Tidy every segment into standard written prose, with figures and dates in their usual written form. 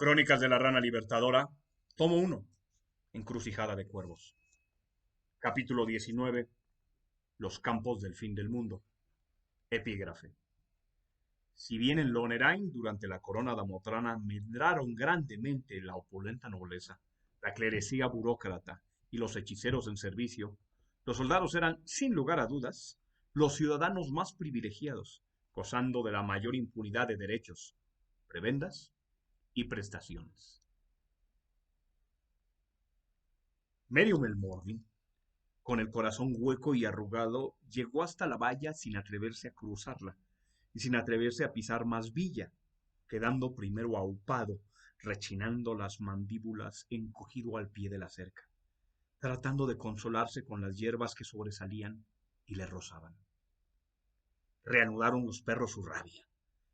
Crónicas de la Rana Libertadora, tomo 1, Encrucijada de Cuervos. Capítulo 19, Los campos del fin del mundo. Epígrafe. Si bien en Lohengrin, durante la corona damotrana, medraron grandemente la opulenta nobleza, la clerecía burócrata y los hechiceros en servicio, los soldados eran, sin lugar a dudas, los ciudadanos más privilegiados, gozando de la mayor impunidad de derechos, prebendas y prestaciones. Merium el Mordin, con el corazón hueco y arrugado, llegó hasta la valla sin atreverse a cruzarla y sin atreverse a pisar más villa, quedando primero aupado, rechinando las mandíbulas, encogido al pie de la cerca, tratando de consolarse con las hierbas que sobresalían y le rozaban. Reanudaron los perros su rabia,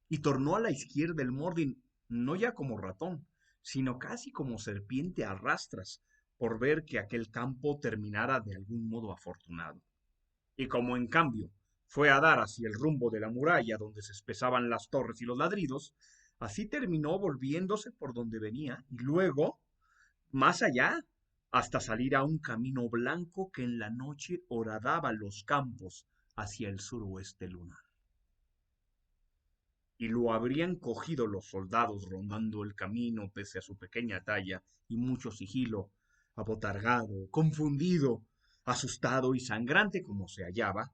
y tornó a la izquierda el Mordin, no ya como ratón, sino casi como serpiente a rastras, por ver que aquel campo terminara de algún modo afortunado. Y como en cambio fue a dar hacia el rumbo de la muralla donde se espesaban las torres y los ladridos, así terminó volviéndose por donde venía y luego, más allá, hasta salir a un camino blanco que en la noche horadaba los campos hacia el suroeste lunar. Y lo habrían cogido los soldados rondando el camino pese a su pequeña talla y mucho sigilo, abotargado, confundido, asustado y sangrante como se hallaba,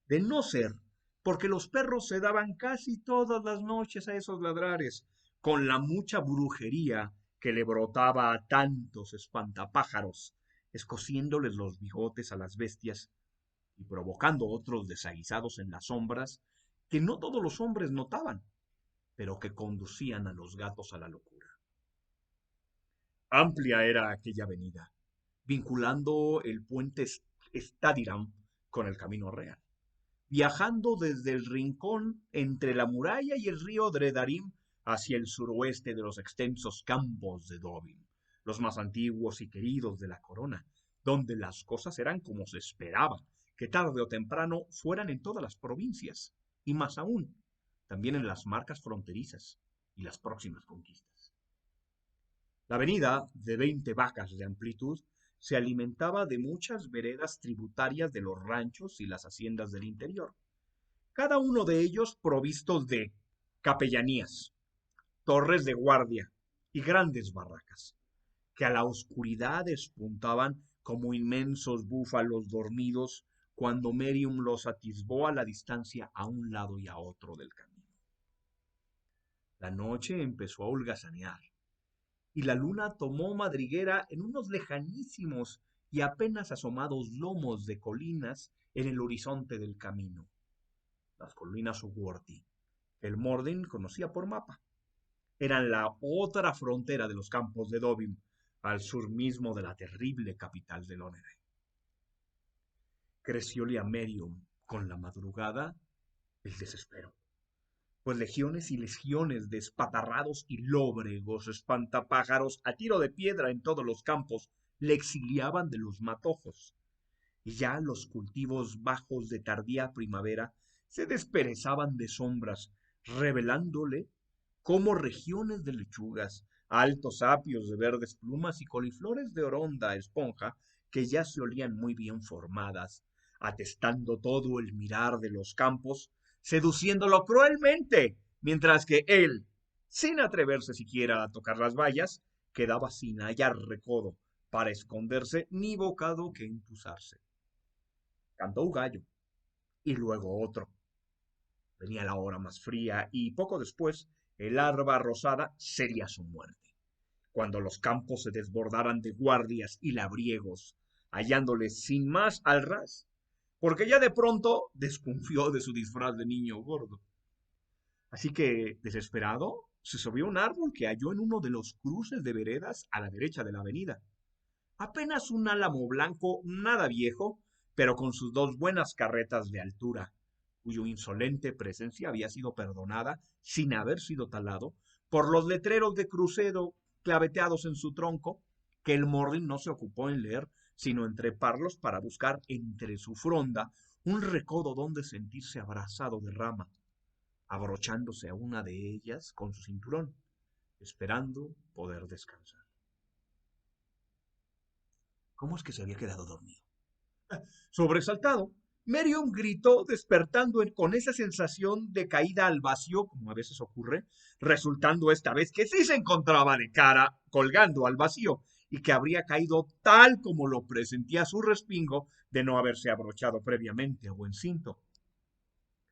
de no ser porque los perros se daban casi todas las noches a esos ladrares, con la mucha brujería que le brotaba a tantos espantapájaros, escociéndoles los bigotes a las bestias y provocando otros desaguisados en las sombras que no todos los hombres notaban, pero que conducían a los gatos a la locura. Amplia era aquella avenida, vinculando el puente Stadiram con el camino real, viajando desde el rincón entre la muralla y el río Dredarim hacia el suroeste de los extensos campos de Dobin, los más antiguos y queridos de la corona, donde las cosas eran como se esperaba, que tarde o temprano fueran en todas las provincias, y más aún, también en las marcas fronterizas y las próximas conquistas. La avenida, de 20 vacas de amplitud, se alimentaba de muchas veredas tributarias de los ranchos y las haciendas del interior, cada uno de ellos provistos de capellanías, torres de guardia y grandes barracas, que a la oscuridad despuntaban como inmensos búfalos dormidos cuando Merium los atisbó a la distancia a un lado y a otro del camino. La noche empezó a holgazanear, y la luna tomó madriguera en unos lejanísimos y apenas asomados lomos de colinas en el horizonte del camino. Las colinas Ugworti, que el Mordin conocía por mapa, eran la otra frontera de los campos de Dobin, al sur mismo de la terrible capital de Lohengrin. Crecióle a Merium con la madrugada el desespero, pues legiones y legiones de espatarrados y lóbregos espantapájaros a tiro de piedra en todos los campos le exiliaban de los matojos, y ya los cultivos bajos de tardía primavera se desperezaban de sombras, revelándole como regiones de lechugas, altos apios de verdes plumas y coliflores de oronda esponja que ya se olían muy bien formadas, atestando todo el mirar de los campos, seduciéndolo cruelmente, mientras que él, sin atreverse siquiera a tocar las vallas, quedaba sin hallar recodo para esconderse ni bocado que entusarse. Cantó un gallo, y luego otro. Venía la hora más fría, y poco después el alba rosada sería su muerte, cuando los campos se desbordaran de guardias y labriegos, hallándoles sin más al ras, porque ya de pronto desconfió de su disfraz de niño gordo. Así que, desesperado, se subió a un árbol que halló en uno de los cruces de veredas a la derecha de la avenida. Apenas un álamo blanco, nada viejo, pero con sus dos buenas carretas de altura, cuyo insolente presencia había sido perdonada, sin haber sido talado, por los letreros de crucero claveteados en su tronco, que el Mordin no se ocupó en leer, sino en treparlos para buscar entre su fronda un recodo donde sentirse abrazado de rama, abrochándose a una de ellas con su cinturón, esperando poder descansar. ¿Cómo es que se había quedado dormido? Sobresaltado, Merion gritó despertando con esa sensación de caída al vacío, como a veces ocurre, resultando esta vez que sí se encontraba de cara colgando al vacío y que habría caído tal como lo presentía su respingo de no haberse abrochado previamente a buen cinto.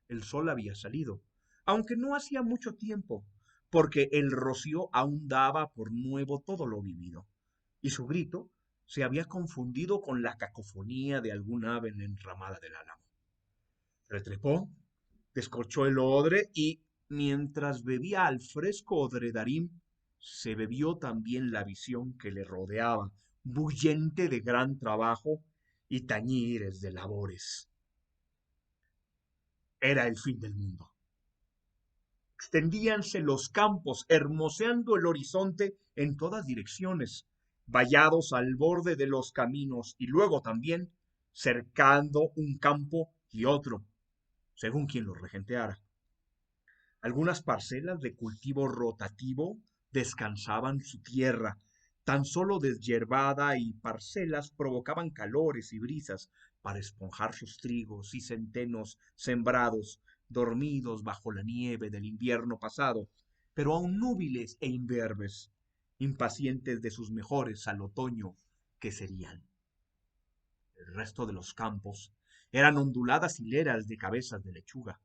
El sol había salido, aunque no hacía mucho tiempo, porque el rocío aún daba por nuevo todo lo vivido, y su grito se había confundido con la cacofonía de algún ave en la enramada del álamo. Retrepó, descorchó el odre y, mientras bebía al fresco odredarín, se bebió también la visión que le rodeaba, bullente de gran trabajo y tañires de labores. Era el fin del mundo. Extendíanse los campos, hermoseando el horizonte en todas direcciones, vallados al borde de los caminos y luego también cercando un campo y otro, según quien los regenteara. Algunas parcelas de cultivo rotativo descansaban su tierra, tan solo deshiervada, y parcelas provocaban calores y brisas para esponjar sus trigos y centenos sembrados, dormidos bajo la nieve del invierno pasado, pero aún núbiles e imberbes, impacientes de sus mejores al otoño que serían. El resto de los campos eran onduladas hileras de cabezas de lechuga,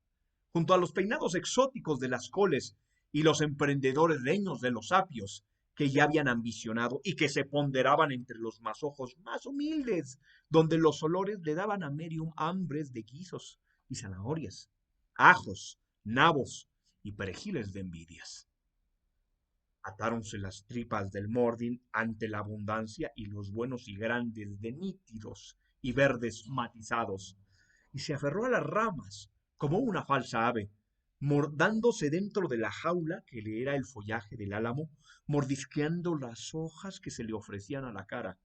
junto a los peinados exóticos de las coles y los emprendedores leños de los apios que ya habían ambicionado y que se ponderaban entre los masojos más humildes, donde los olores le daban a Merium hambres de guisos y zanahorias, ajos, nabos y perejiles de envidias. Atáronse las tripas del Mordin ante la abundancia y los buenos y grandes de nítidos y verdes matizados, y se aferró a las ramas como una falsa ave, mordándose dentro de la jaula que le era el follaje del álamo, mordisqueando las hojas que se le ofrecían a la cara,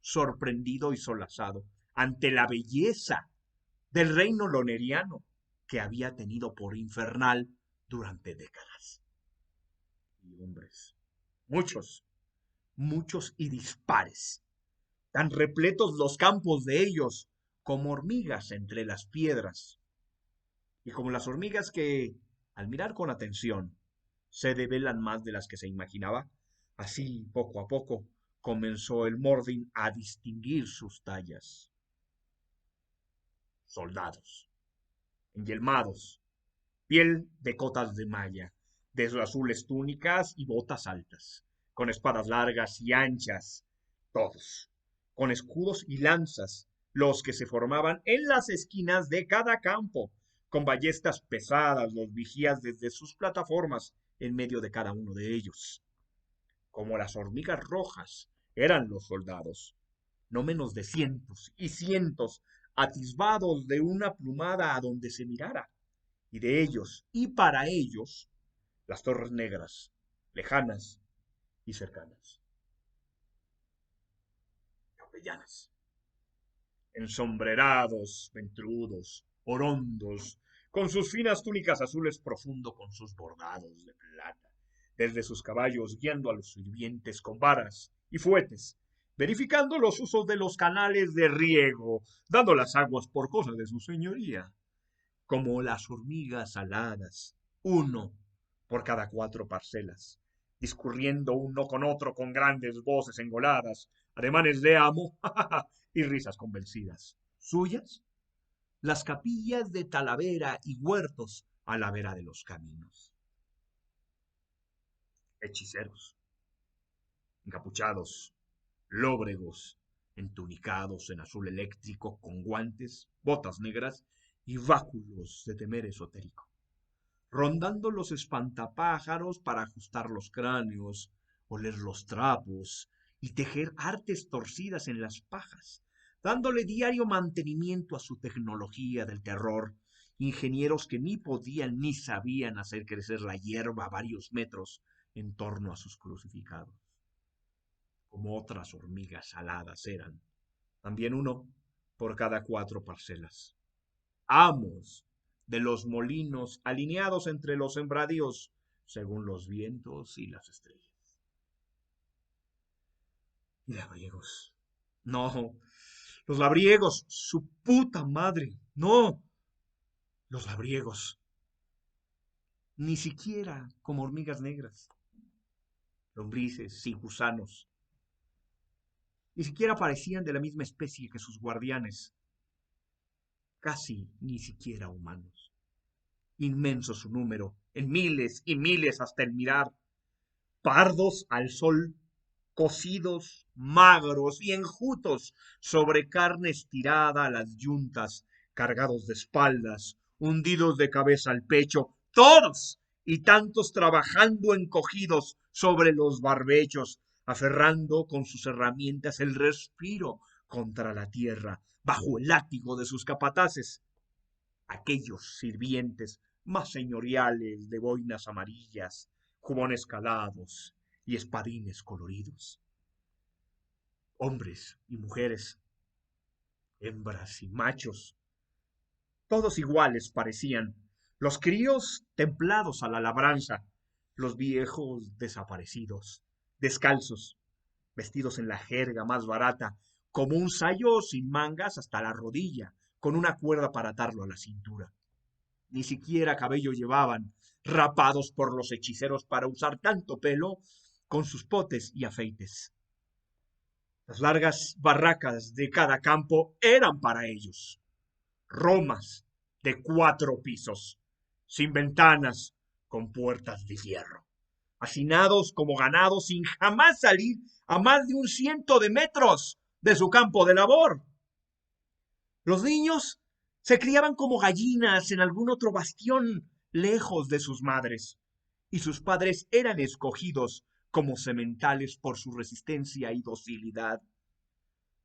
sorprendido y solazado ante la belleza del reino loneriano que había tenido por infernal durante décadas. Y hombres, muchos, muchos y dispares, tan repletos los campos de ellos como hormigas entre las piedras, y como las hormigas que, al mirar con atención, se develan más de las que se imaginaba, así poco a poco comenzó el Mordin a distinguir sus tallas. Soldados, enyelmados, piel de cotas de malla, de azules túnicas y botas altas, con espadas largas y anchas, todos, con escudos y lanzas, los que se formaban en las esquinas de cada campo, con ballestas pesadas, los vigías desde sus plataformas en medio de cada uno de ellos. Como las hormigas rojas eran los soldados, no menos de cientos y cientos, atisbados de una plumada a donde se mirara, y de ellos y para ellos las torres negras, lejanas y cercanas. Capellanes, ensombrerados, ventrudos, orondos, con sus finas túnicas azules profundo con sus bordados de plata, desde sus caballos guiando a los sirvientes con varas y fuetes, verificando los usos de los canales de riego, dando las aguas por cosa de su señoría, como las hormigas aladas, uno por cada 4 parcelas, discurriendo uno con otro con grandes voces engoladas, ademanes de amo y risas convencidas. Suyas, las capillas de Talavera y huertos a la vera de los caminos. Hechiceros, encapuchados, lóbregos, entunicados en azul eléctrico con guantes, botas negras y báculos de temer esotérico, rondando los espantapájaros para ajustar los cráneos, oler los trapos y tejer artes torcidas en las pajas, dándole diario mantenimiento a su tecnología del terror, ingenieros que ni podían ni sabían hacer crecer la hierba a varios metros en torno a sus crucificados, como otras hormigas aladas eran, también uno por cada 4 parcelas. Amos de los molinos alineados entre los sembradíos, según los vientos y las estrellas. Y labriegos. No, los labriegos, su puta madre. No, los labriegos. Ni siquiera como hormigas negras, lombrices y gusanos. Ni siquiera parecían de la misma especie que sus guardianes. Casi ni siquiera humanos. Inmenso su número, en miles y miles hasta el mirar. Pardos al sol, cocidos, magros y enjutos, sobre carne estirada a las yuntas, cargados de espaldas, hundidos de cabeza al pecho, todos y tantos trabajando encogidos sobre los barbechos, aferrando con sus herramientas el respiro contra la tierra, bajo el látigo de sus capataces. Aquellos sirvientes más señoriales de boinas amarillas, jubones calados y espadines coloridos. Hombres y mujeres, hembras y machos, todos iguales parecían, los críos templados a la labranza, los viejos desaparecidos, descalzos, vestidos en la jerga más barata, como un sayo sin mangas hasta la rodilla, con una cuerda para atarlo a la cintura. Ni siquiera cabello llevaban, rapados por los hechiceros para usar tanto pelo, con sus potes y afeites. Las largas barracas de cada campo eran para ellos romas de 4 pisos, sin ventanas, con puertas de hierro, hacinados como ganados sin jamás salir a más de 100 metros de su campo de labor. Los niños se criaban como gallinas en algún otro bastión lejos de sus madres, y sus padres eran escogidos como sementales por su resistencia y docilidad.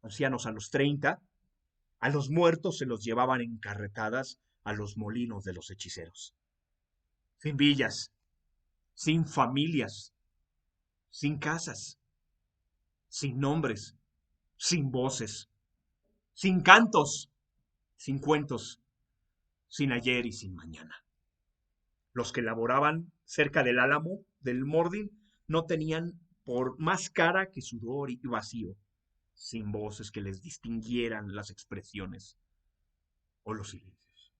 Ancianos a los 30, a los muertos se los llevaban en carretadas a los molinos de los hechiceros. Sin villas, sin familias, sin casas, sin nombres, sin voces, sin cantos, sin cuentos, sin ayer y sin mañana. Los que laboraban cerca del álamo del Mordin no tenían por más cara que sudor y vacío, sin voces que les distinguieran las expresiones o los silencios.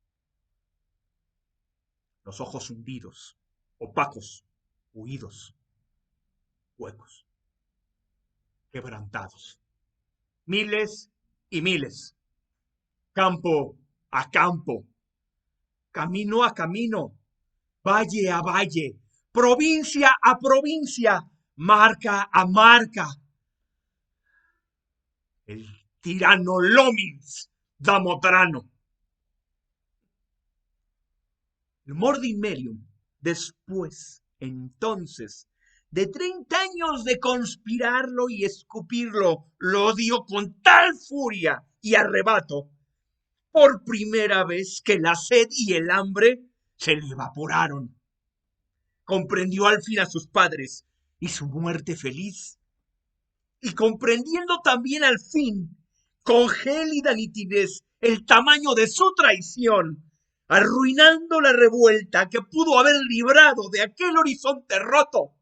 Los ojos hundidos, opacos, huidos, huecos, quebrantados. Miles y miles, campo a campo, camino a camino, valle a valle, provincia a provincia, marca a marca. El tirano Lomins Damotrano. El Mordin Merium, después, entonces, de 30 años de conspirarlo y escupirlo, lo dio con tal furia y arrebato, por primera vez que la sed y el hambre se le evaporaron. Comprendió al fin a sus padres y su muerte feliz. Y comprendiendo también al fin, con gélida nitidez, el tamaño de su traición, arruinando la revuelta que pudo haber librado de aquel horizonte roto,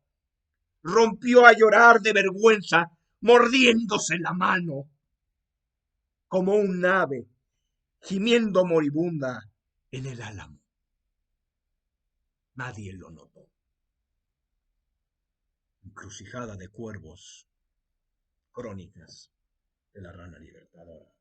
rompió a llorar de vergüenza, mordiéndose la mano, como un ave gimiendo moribunda en el álamo. Nadie lo notó. Encrucijada de cuervos, crónicas de la rana libertadora.